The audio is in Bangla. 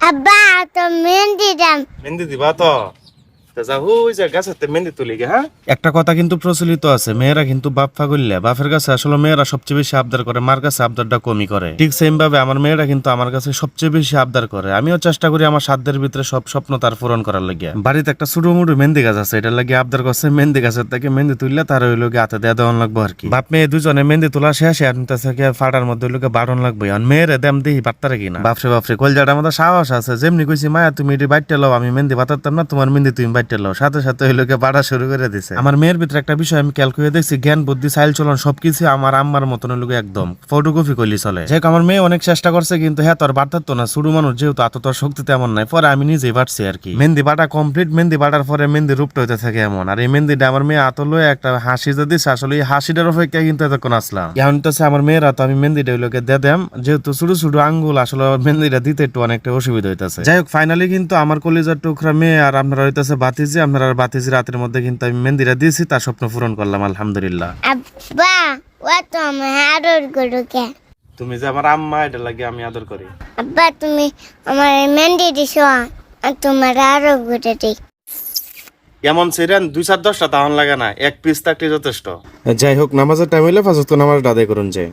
আব্বা তো মেহেন্দি দাম মেহেন্দি দিবা তো যা হুই যা গাছেতে মেহেন্দি তুলি গে। হ্যাঁ, একটা কথা কিন্তু প্রচলিত আছে, মেয়েরা কিন্তু বাপ ফাগুললে বাপের কাছে আসলে মেয়েরা সবচেয়ে বেশি আবদার করে, মার কাছে আবদারটা কমই করে। ঠিক সেম ভাবে আমার মেয়েরা কিন্তু আমার কাছে সবচেয়ে বেশি আবদার করে। আমিও চেষ্টা করি আমার সাধ্যের ভিতরে সব স্বপ্ন তার পূরণ করার লাগিয়া। বাড়িতে একটা ছোট মোটো মেহেন্দি গাছ আছে, এটার লাগে আবদার করছে মেহেন্দি গাছের থেকে মেহেন্দি তুললে তার ওই লোকে হাতে দেওয়া দেওয়ান লাগবো আর কি। বাপ মেয়ে দুজনে মেহেন্দি তোলা শেষে আনতেছে ফাটার মধ্যে ওই লোকে বাড়ন লাগবে। আর মেয়েরে দেম দিই পারতারে কিনা। বাপরে বাপরে, কলজাটার মধ্যে সাহস আছে। যেমনি কইছি মায়া তুমি এটি বাইটে লও, আমি মেহেন্দি বাতাতাম না, তোমার মেহেন্দি তুমি বাইটে লও, সাথে সাথে ওই লোকে বাড়া শুরু করে দিছে। আমার মেয়ের ভিতরে একটা বিষয় আমি খেয়াল করে দেখছি, জ্ঞান বুদ্ধি চাইল চলন সবকিছু আমার আম্মার মতন লোকে একদম ফটোকপি করলি চলে। যাই হোক, আমার মেয়ে অনেক চেষ্টা করছে কিন্তু হ্যাঁ তোর বাড়তাতো না, শুরু মানুষ যেহেতু এত তোর শক্তি তেমন নাই। পরে আমি নিজেই বাড়ছি আর কি। মেহেন্দি বাটা কমপ্লিট, মেহেন্দি বাটার পরে মেহেন্দি রূপটা হইতে থাকে এমন। আর এই মেহেন্দিটা আমার মেয়ে আত লয়ে একটা হাসি যে দিচ্ছে, আসলে এই হাসিটার অপেক্ষা কিন্তু এতক্ষণ আসলাম। এখন হচ্ছে আমার মেয়েরা তো আমি মেহেন্দিটা ওই লোকে দিয়ে দেম, যেহেতু ছোট ছোট আঙ্গুল আসলে মেহেন্দিটা দিতে একটু অনেকটা অসুবিধা হইতেছে। যাই হোক, ফাইনালি কিন্তু আমার কলিজার টুকরা মেয়ে আর আপনারা হইতেছে বাতিজি, আপনারা আর বাতিজি রাতের মধ্যে কিন্তু আমি মেহেন্দিটা দিয়েছি, তার স্বপ্ন পূরণ করলাম আলহামদুলিল্লাহ। আব্বা ও তো আমি আদর করো কে তুমি যে আমার আম্মা, এটা লাগে আমি আদর করি। আব্বা তুমি আমার মেহেন্দি দিছো আর তোমার আরো করে দিই এমন সেরেন 2-4-10টা তাহন লাগে না, এক পিস থাকলে যথেষ্ট। যাই হোক, নামাজের টাইম হইলে ফাজত নামাজ আদায় করুন যায়।